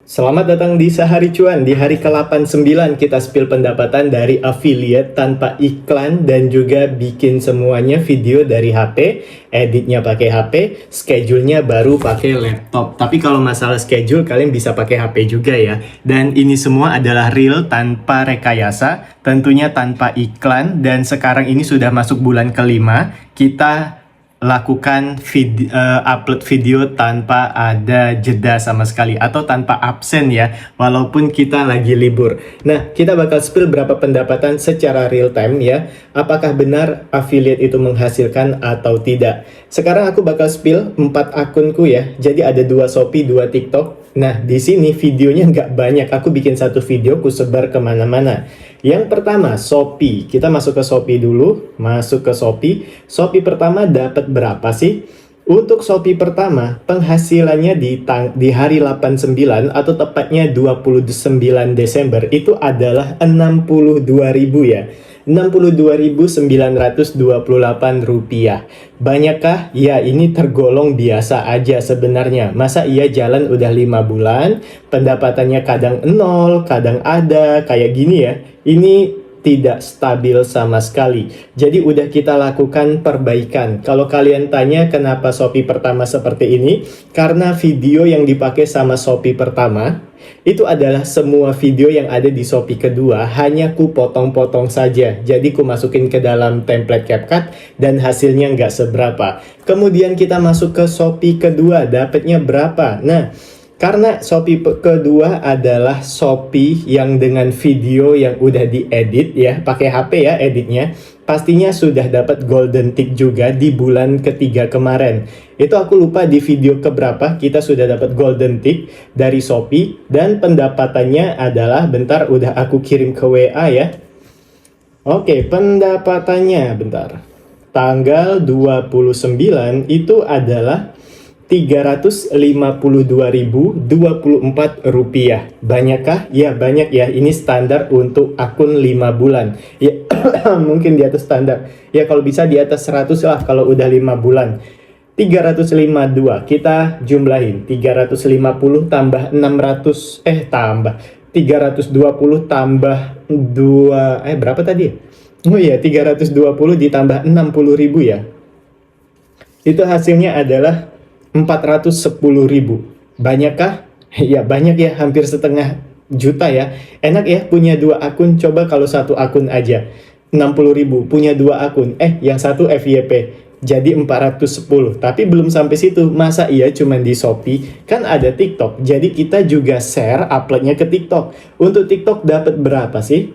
Selamat datang di Sehari Cuan. Di hari ke-89 kita spill pendapatan dari affiliate tanpa iklan dan juga bikin semuanya video dari HP, editnya pakai HP, schedule-nya baru pakai laptop. Tapi kalau masalah schedule kalian bisa pakai HP juga ya. Dan ini semua adalah real tanpa rekayasa, tentunya tanpa iklan, dan sekarang ini sudah masuk bulan kelima. Kita lakukan upload video tanpa ada jeda sama sekali atau tanpa absen ya, walaupun kita lagi libur. Nah, kita bakal spill berapa pendapatan secara real time ya. Apakah benar affiliate itu menghasilkan atau tidak? Sekarang aku bakal spill 4 akunku ya. Jadi ada 2 Shopee, 2 TikTok. Nah, di sini videonya nggak banyak. Aku bikin satu video, aku sebar kemana-mana. Yang pertama, Shopee. Kita masuk ke Shopee dulu. Masuk ke Shopee. Shopee pertama dapat berapa sih? Untuk Shopee pertama, penghasilannya di hari 89 atau tepatnya 29 Desember itu adalah 62.000 ya. 62.928 rupiah. Banyakkah? Ya, ini tergolong biasa aja sebenarnya. Masa iya jalan udah 5 bulan, pendapatannya kadang 0, kadang ada, kayak gini ya. Ini tidak stabil sama sekali. Jadi udah kita lakukan perbaikan. Kalau kalian tanya kenapa Shopee pertama seperti ini, karena video yang dipakai sama Shopee pertama itu adalah semua video yang ada di Shopee kedua, hanya ku potong-potong saja. Jadi ku masukin ke dalam template CapCut dan hasilnya nggak seberapa. Kemudian kita masuk ke Shopee kedua, dapatnya berapa? Nah, karena Shopee kedua adalah Shopee yang dengan video yang udah diedit ya, pakai HP ya editnya, pastinya sudah dapat golden tick juga di bulan ketiga kemarin. Itu aku lupa di video keberapa kita sudah dapat golden tick dari Shopee dan pendapatannya adalah, bentar udah aku kirim ke WA ya. Oke, pendapatannya bentar. Tanggal 29 itu adalah 352.024 rupiah. Banyakkah? Ya banyak ya. Ini standar untuk akun 5 bulan. Ya mungkin di atas standar. Ya kalau bisa di atas 100 lah kalau udah 5 bulan. 352 kita jumlahin. 350 tambah 600 tambah 320 tambah 2 berapa tadi? Oh iya, 320 ditambah 60.000 ya. Itu hasilnya adalah 410.000. Banyakkah? Ya banyak ya, hampir setengah juta ya. Enak ya punya 2 akun. Coba kalau satu akun aja 60.000, punya 2 akun. Yang satu FYP jadi 410. Tapi belum sampai situ. Masa iya cuman di Shopee? Kan ada TikTok. Jadi kita juga share uploadnya ke TikTok. Untuk TikTok dapat berapa sih?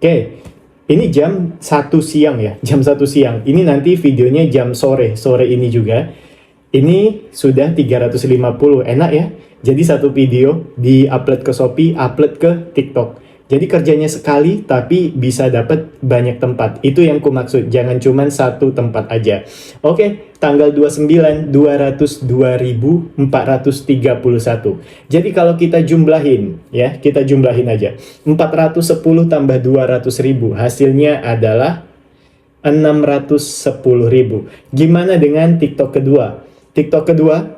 Oke. Ini jam 1 siang ya. Jam 1 siang. Ini nanti videonya jam sore. Sore ini juga. Ini sudah 350, enak ya. Jadi satu video di-upload ke Shopee, upload ke TikTok. Jadi kerjanya sekali tapi bisa dapat banyak tempat. Itu yang ku maksud, jangan cuma satu tempat aja. Oke, tanggal 29, 202.431. Jadi kalau kita jumlahin ya, kita jumlahin aja. 410 tambah 200.000, hasilnya adalah 610.000. Gimana dengan TikTok kedua? TikTok kedua,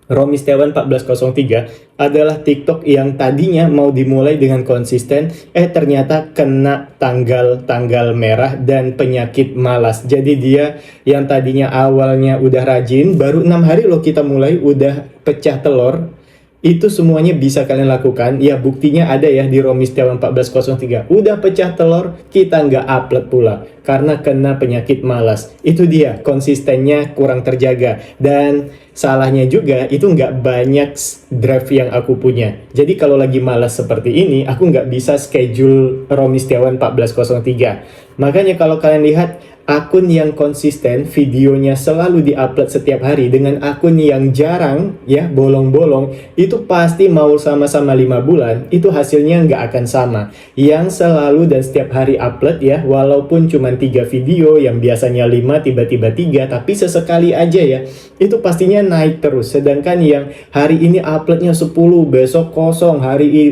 Romy Setiawan 1403 adalah TikTok yang tadinya mau dimulai dengan konsisten, ternyata kena tanggal merah dan penyakit malas. Jadi dia yang tadinya awalnya udah rajin, baru 6 hari loh kita mulai udah pecah telur. Itu semuanya bisa kalian lakukan. Ya buktinya ada ya di Romy Setiawan 1403. Udah pecah telur, kita nggak upload pula karena kena penyakit malas. Itu dia, konsistennya kurang terjaga. Dan salahnya juga itu nggak banyak draft yang aku punya. Jadi kalau lagi malas seperti ini, aku nggak bisa schedule Romy Setiawan 1403. Makanya kalau kalian lihat akun yang konsisten, videonya selalu diupload setiap hari, dengan akun yang jarang ya, bolong-bolong, itu pasti mau sama-sama 5 bulan, itu hasilnya nggak akan sama. Yang selalu dan setiap hari upload ya, walaupun cuma 3 video, yang biasanya 5, tiba-tiba 3, tapi sesekali aja ya, itu pastinya naik terus. Sedangkan yang hari ini uploadnya 10, besok kosong,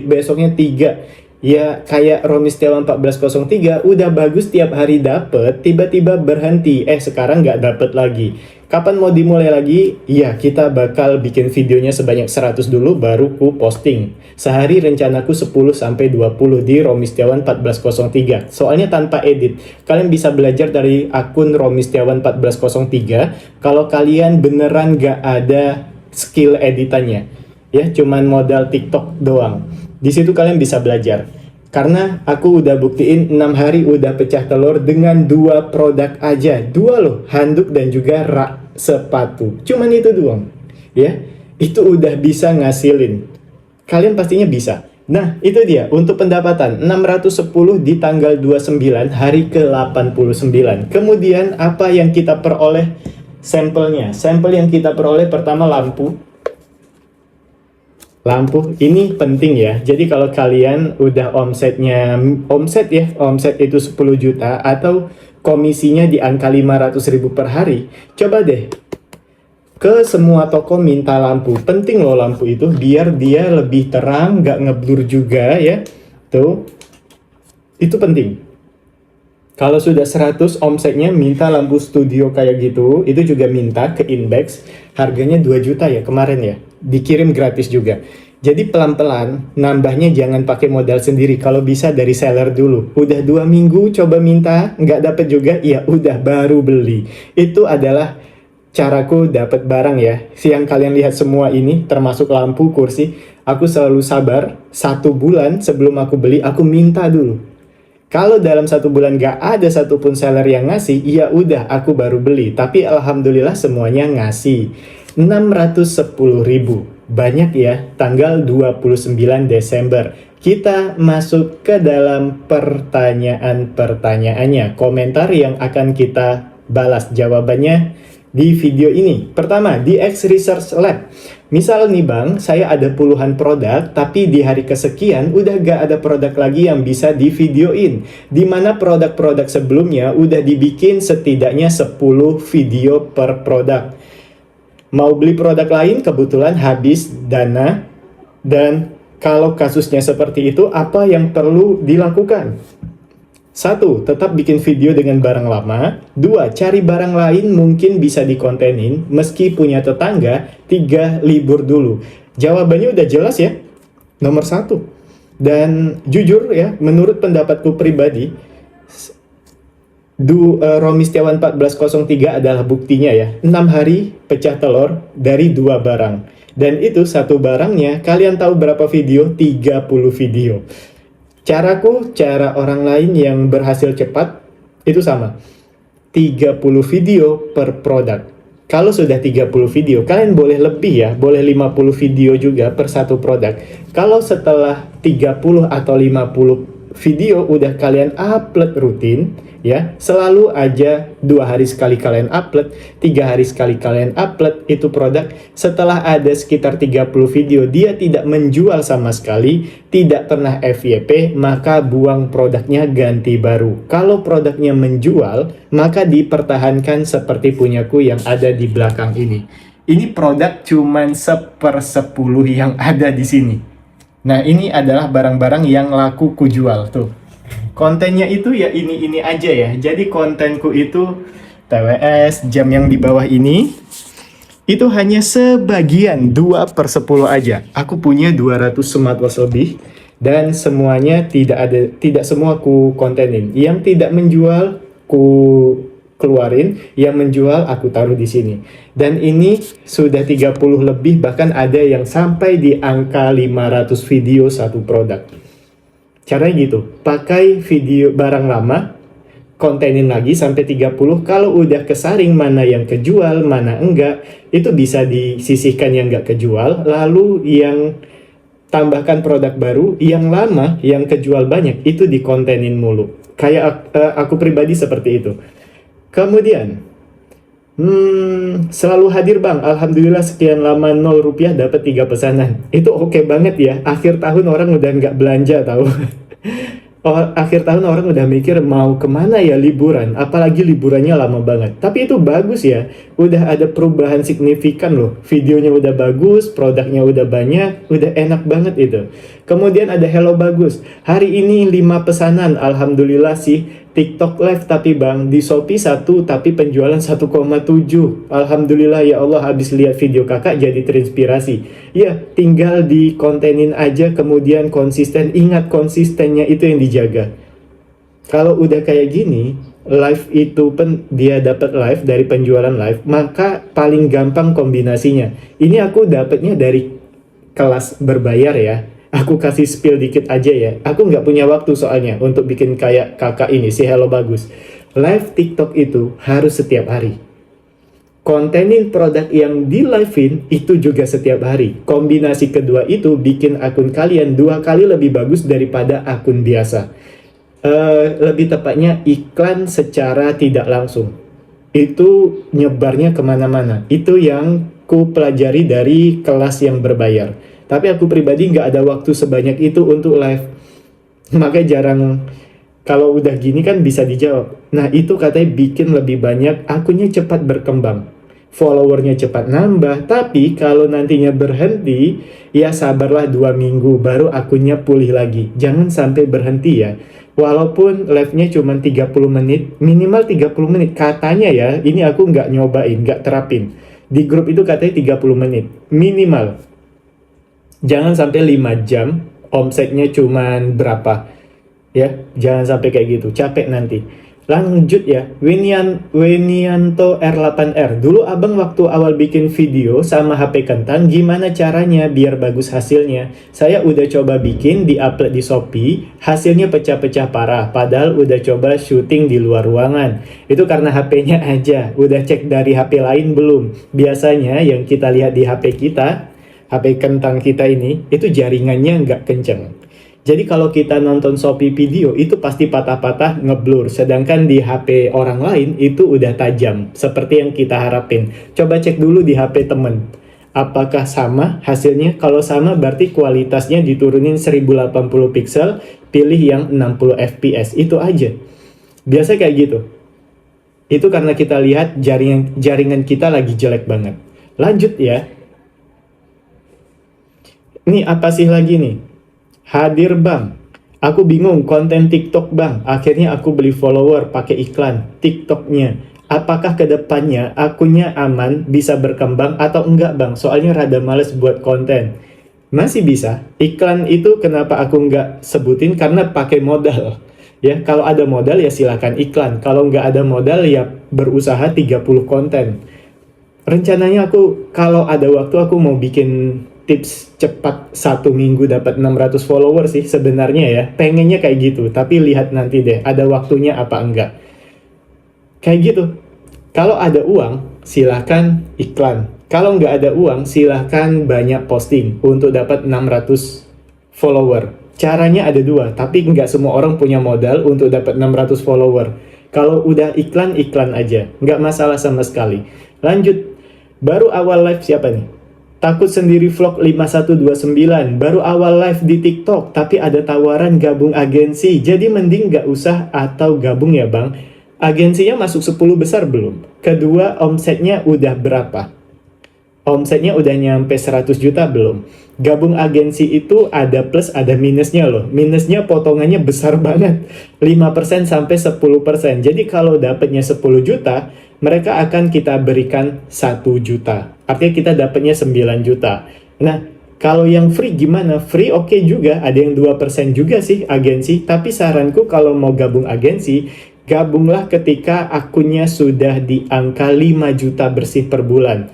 besoknya 3, Ya kayak Romi Setiawan 1403 udah bagus tiap hari dapet, tiba-tiba berhenti. Sekarang nggak dapet lagi. Kapan mau dimulai lagi? Ya kita bakal bikin videonya sebanyak 100 dulu baru ku posting. Sehari rencanaku 10-20 di Romi Setiawan 1403. Soalnya tanpa edit. Kalian bisa belajar dari akun Romi Setiawan 1403 kalau kalian beneran nggak ada skill editannya. Ya cuman modal TikTok doang. Di situ kalian bisa belajar. Karena aku udah buktiin 6 hari udah pecah telur dengan 2 produk aja. 2 loh, handuk dan juga rak sepatu. Cuman itu doang. Ya, itu udah bisa ngasilin. Kalian pastinya bisa. Nah, itu dia untuk pendapatan 610 di tanggal 29 hari ke-89. Kemudian apa yang kita peroleh sampelnya? Sampel yang kita peroleh pertama lampu. Lampu ini penting ya. Jadi kalau kalian udah omset itu 10 juta atau komisinya di angka 500.000 per hari, coba deh ke semua toko minta lampu. Penting loh lampu itu biar dia lebih terang, nggak ngeblur juga ya. Tuh, itu penting. Kalau sudah 100 omsetnya minta lampu studio kayak gitu, itu juga minta ke Index, harganya 2 juta ya kemarin ya, dikirim gratis juga. Jadi pelan-pelan, nambahnya jangan pakai modal sendiri, kalau bisa dari seller dulu. Udah 2 minggu coba minta, nggak dapet juga, ya udah baru beli. Itu adalah caraku dapat barang ya. Yang kalian lihat semua ini, termasuk lampu, kursi, aku selalu sabar, 1 bulan sebelum aku beli, aku minta dulu. Kalau dalam 1 bulan gak ada satupun seller yang ngasih, ya udah aku baru beli. Tapi alhamdulillah semuanya ngasih. 610.000. Banyak ya, tanggal 29 Desember. Kita masuk ke dalam pertanyaan-pertanyaannya. Komentar yang akan kita balas jawabannya di video ini. Pertama, di X Research Lab. Misal nih bang, saya ada puluhan produk, tapi di hari kesekian udah gak ada produk lagi yang bisa divideoin. Dimana produk-produk sebelumnya udah dibikin setidaknya 10 video per produk. Mau beli produk lain, kebetulan habis dana. Dan kalau kasusnya seperti itu, apa yang perlu dilakukan? 1. Tetap bikin video dengan barang lama. 2. Cari barang lain mungkin bisa dikontenin meski punya tetangga. 3. Libur dulu. Jawabannya udah jelas ya. Nomor 1. Dan jujur ya, menurut pendapatku pribadi, Romi Setiawan 1403 adalah buktinya ya. 6 hari pecah telur dari 2 barang. Dan itu satu barangnya, kalian tahu berapa video? 30 video. Caraku, cara orang lain yang berhasil cepat, itu sama. 30 video per produk. Kalau sudah 30 video, kalian boleh lebih ya, boleh 50 video juga per satu produk. Kalau setelah 30 atau 50 video udah kalian upload rutin, ya, selalu aja 2 hari sekali kalian upload, 3 hari sekali kalian upload itu produk. Setelah ada sekitar 30 video dia tidak menjual sama sekali, tidak pernah FYP, maka buang produknya, ganti baru. Kalau produknya menjual, maka dipertahankan seperti punyaku yang ada di belakang ini. Ini produk cuman 1/10 yang ada di sini. Nah, ini adalah barang-barang yang laku kujual tuh. Kontennya itu ya ini aja ya. Jadi kontenku itu TWS, jam yang di bawah ini itu hanya sebagian 2/10 aja. Aku punya 200 smartwatch lebih dan semuanya tidak semua ku kontenin. Yang tidak menjual ku keluarin, yang menjual aku taruh di sini. Dan ini sudah 30 lebih, bahkan ada yang sampai di angka 500 video satu produk. Caranya gitu, pakai video barang lama, kontenin lagi sampai 30. Kalau udah kesaring mana yang kejual, mana enggak, itu bisa disisihkan yang enggak kejual, lalu yang tambahkan produk baru, yang lama, yang kejual banyak, itu dikontenin mulu. Kayak aku pribadi seperti itu. Kemudian, selalu hadir bang, alhamdulillah sekian lama 0 rupiah dapat 3 pesanan. Itu oke banget ya, akhir tahun orang udah nggak belanja tahu. akhir tahun orang udah mikir mau kemana ya liburan, apalagi liburannya lama banget. Tapi itu bagus ya, udah ada perubahan signifikan loh. Videonya udah bagus, produknya udah banyak, udah enak banget itu. Kemudian ada Hello Bagus, hari ini 5 pesanan, alhamdulillah sih. TikTok live tapi bang, di Shopee 1 tapi penjualan 1,7. Alhamdulillah ya Allah, habis lihat video kakak jadi terinspirasi. Ya, tinggal dikontenin aja, kemudian konsisten. Ingat, konsistennya itu yang dijaga. Kalau udah kayak gini, live itu dia dapat live dari penjualan live, maka paling gampang kombinasinya. Ini aku dapatnya dari kelas berbayar ya. Aku kasih spill dikit aja ya. Aku nggak punya waktu soalnya untuk bikin kayak kakak ini, si Hello Bagus. Live TikTok itu harus setiap hari. Kontenin produk yang di live-in itu juga setiap hari. Kombinasi kedua itu bikin akun kalian 2 kali lebih bagus daripada akun biasa. Lebih tepatnya iklan secara tidak langsung. Itu nyebarnya kemana-mana. Itu yang ku pelajari dari kelas yang berbayar. Tapi aku pribadi nggak ada waktu sebanyak itu untuk live. Makanya jarang, kalau udah gini kan bisa dijawab. Nah itu katanya bikin lebih banyak, akunnya cepat berkembang. Followernya cepat nambah, tapi kalau nantinya berhenti, ya sabarlah 2 minggu baru akunnya pulih lagi. Jangan sampai berhenti ya. Walaupun live-nya cuma 30 menit, minimal 30 menit. Katanya ya, ini aku nggak nyobain, nggak terapin. Di grup itu katanya 30 menit, minimal. Jangan sampai 5 jam, omsetnya cuman berapa. Ya, jangan sampai kayak gitu, capek nanti. Lanjut ya, Winianto R8R. Dulu abang waktu awal bikin video sama HP kentang, gimana caranya biar bagus hasilnya? Saya udah coba bikin, di-upload di Shopee, hasilnya pecah-pecah parah. Padahal udah coba syuting di luar ruangan. Itu karena HP-nya aja, udah cek dari HP lain belum? Biasanya yang kita lihat di HP kita, HP kentang kita ini, itu jaringannya nggak kenceng. Jadi kalau kita nonton Shopee video, itu pasti patah-patah ngeblur. Sedangkan di HP orang lain, itu udah tajam. Seperti yang kita harapin. Coba cek dulu di HP temen. Apakah sama hasilnya? Kalau sama, berarti kualitasnya diturunin 1080 pixel, pilih yang 60 fps. Itu aja. Biasa kayak gitu. Itu karena kita lihat jaringan kita lagi jelek banget. Lanjut ya. Ini apa sih lagi nih? Hadir bang, aku bingung konten TikTok bang. Akhirnya aku beli follower pakai iklan TikToknya. Apakah kedepannya akunnya aman, bisa berkembang atau enggak bang? Soalnya rada males buat konten. Masih bisa. Iklan itu kenapa aku nggak sebutin? Karena pakai modal. Ya, kalau ada modal ya silakan iklan. Kalau nggak ada modal ya berusaha 30 konten. Rencananya aku kalau ada waktu aku mau bikin tips cepat 1 minggu dapat 600 follower sih sebenarnya ya. Pengennya kayak gitu, tapi lihat nanti deh ada waktunya apa enggak. Kayak gitu. Kalau ada uang, silahkan iklan. Kalau nggak ada uang, silahkan banyak posting untuk dapat 600 follower. Caranya ada 2, tapi nggak semua orang punya modal untuk dapat 600 follower. Kalau udah iklan aja. Nggak masalah sama sekali. Lanjut. Baru awal live siapa nih? Takut sendiri vlog 5129, baru awal live di TikTok, tapi ada tawaran gabung agensi, jadi mending gak usah atau gabung ya bang. Agensinya masuk 10 besar belum? Kedua, omsetnya udah berapa? Omsetnya udah nyampe 100 juta belum? Gabung agensi itu ada plus ada minusnya loh. Minusnya potongannya besar banget, 5% sampai 10%. Jadi kalau dapatnya 10 juta, mereka akan kita berikan 1 juta. Artinya kita dapatnya 9 juta. Nah, kalau yang free gimana? Free oke juga, ada yang 2% juga sih agensi. Tapi saranku kalau mau gabung agensi, gabunglah ketika akunnya sudah di angka 5 juta bersih per bulan.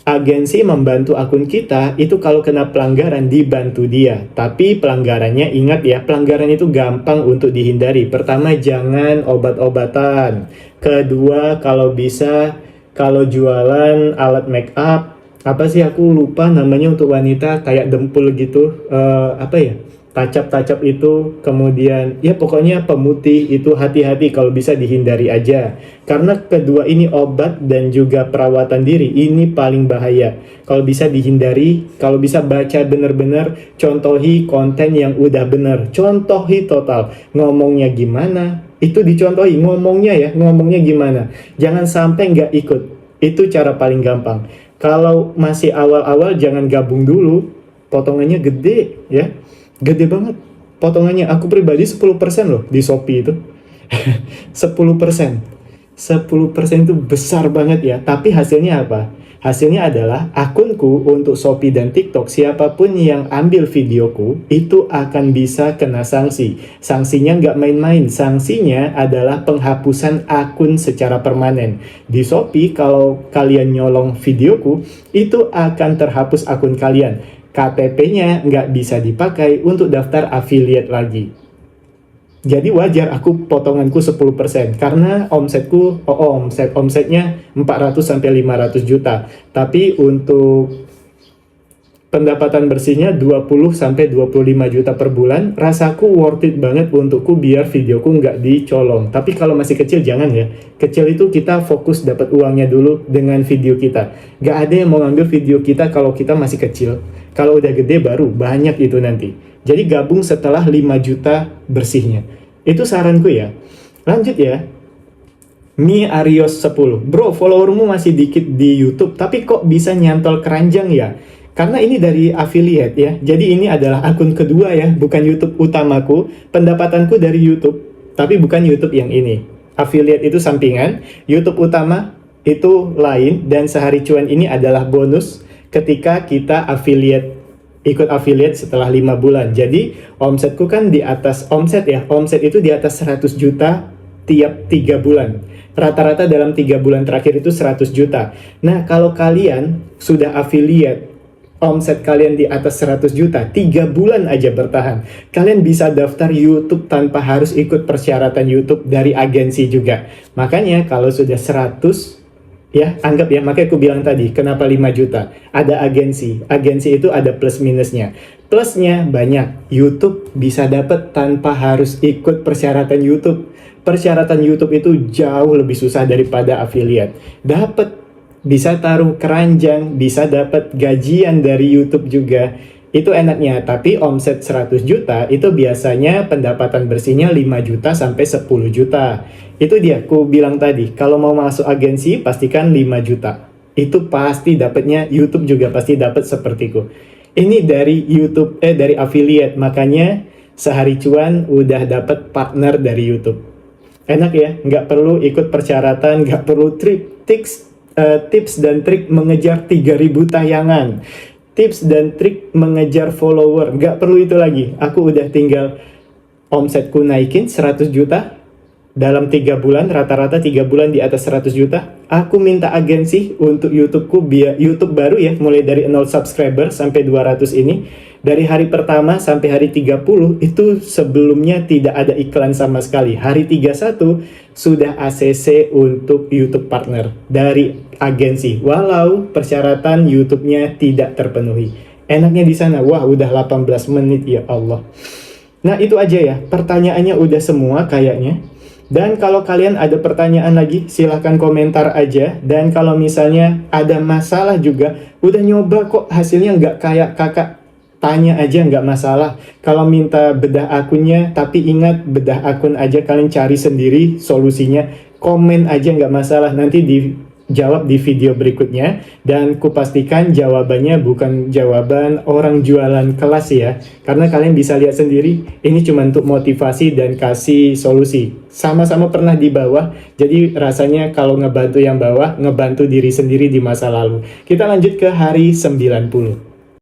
Agensi membantu akun kita, itu kalau kena pelanggaran dibantu dia. Tapi pelanggarannya, ingat ya, pelanggaran itu gampang untuk dihindari. Pertama, jangan obat-obatan. Kedua, kalau bisa, kalau jualan alat make up, apa sih aku lupa namanya untuk wanita, kayak dempul gitu, apa ya? Tacap-tacap itu, kemudian ya pokoknya pemutih itu hati-hati, kalau bisa dihindari aja. Karena kedua ini obat dan juga perawatan diri, ini paling bahaya. Kalau bisa dihindari, kalau bisa baca bener-bener, contohi konten yang udah bener. Contohi total, ngomongnya gimana, itu dicontohi, ngomongnya gimana. Jangan sampai nggak ikut, itu cara paling gampang. Kalau masih awal-awal jangan gabung dulu, potongannya gede ya. Gede banget potongannya. Aku pribadi 10% loh di Shopee itu. 10%. 10% itu besar banget ya. Tapi hasilnya apa? Hasilnya adalah akunku untuk Shopee dan TikTok, siapapun yang ambil videoku itu akan bisa kena sanksi. Sanksinya nggak main-main. Sanksinya adalah penghapusan akun secara permanen. Di Shopee kalau kalian nyolong videoku, itu akan terhapus akun kalian. KTP-nya nggak bisa dipakai untuk daftar affiliate lagi. Jadi wajar aku potonganku 10% karena omsetnya 400-500 juta. Tapi untuk pendapatan bersihnya 20-25 juta per bulan, rasaku worth it banget untukku biar videoku nggak dicolong. Tapi kalau masih kecil jangan ya. Kecil itu kita fokus dapat uangnya dulu dengan video kita. Nggak ada yang mau ngambil video kita kalau kita masih kecil. Kalau udah gede baru banyak itu nanti. Jadi gabung setelah 5 juta bersihnya. Itu saranku ya. Lanjut ya. Mi Arios 10. Bro, followermu masih dikit di YouTube, tapi kok bisa nyantol keranjang ya? Karena ini dari affiliate ya. Jadi ini adalah akun kedua ya, bukan YouTube utamaku. Pendapatanku dari YouTube, tapi bukan YouTube yang ini. Affiliate itu sampingan, YouTube utama itu lain, dan sehari cuan ini adalah bonus ketika kita ikut affiliate setelah 5 bulan. Jadi omsetku kan di atas omset itu di atas 100 juta tiap 3 bulan. Rata-rata dalam 3 bulan terakhir itu 100 juta. Nah, kalau kalian sudah affiliate, omset kalian di atas 100 juta, 3 bulan aja bertahan, kalian bisa daftar YouTube tanpa harus ikut persyaratan YouTube dari agensi juga. Makanya kalau sudah 100, ya anggap ya, makanya aku bilang tadi kenapa 5 juta, ada agensi itu ada plus minusnya. Plusnya banyak, YouTube bisa dapat tanpa harus ikut persyaratan YouTube. Persyaratan YouTube itu jauh lebih susah daripada affiliate. Dapat, bisa taruh keranjang, bisa dapat gajian dari YouTube juga. Itu enaknya, tapi omset 100 juta itu biasanya pendapatan bersihnya 5 juta sampai 10 juta. Itu dia, aku bilang tadi, kalau mau masuk agensi pastikan 5 juta. Itu pasti dapatnya, YouTube juga pasti dapat sepertiku. Ini dari YouTube, dari affiliate, makanya sehari cuan udah dapat partner dari YouTube. Enak ya, nggak perlu ikut persyaratan, nggak perlu tips dan trik mengejar 3.000 tayangan. Tips dan trik mengejar follower, nggak perlu itu lagi. Aku udah tinggal omsetku naikin 100 juta dalam 3 bulan, rata-rata 3 bulan di atas 100 juta. Aku minta agensi untuk YouTubeku, biar YouTube baru ya, mulai dari 0 subscriber sampai 200 ini. Dari hari pertama sampai hari 30 itu sebelumnya tidak ada iklan sama sekali. Hari 31 sudah ACC untuk YouTube partner dari agensi, walau persyaratan YouTube-nya tidak terpenuhi. Enaknya di sana, wah udah 18 menit ya Allah. Nah itu aja ya, pertanyaannya udah semua kayaknya. Dan kalau kalian ada pertanyaan lagi, silahkan komentar aja. Dan kalau misalnya ada masalah juga, udah nyoba kok hasilnya nggak kayak kakak, tanya aja nggak masalah. Kalau minta bedah akunnya, tapi ingat bedah akun aja, kalian cari sendiri solusinya. Komen aja nggak masalah, nanti dijawab di video berikutnya. Dan kupastikan jawabannya bukan jawaban orang jualan kelas ya. Karena kalian bisa lihat sendiri, ini cuma untuk motivasi dan kasih solusi. Sama-sama pernah di bawah, jadi rasanya kalau ngebantu yang bawah, ngebantu diri sendiri di masa lalu. Kita lanjut ke hari 90.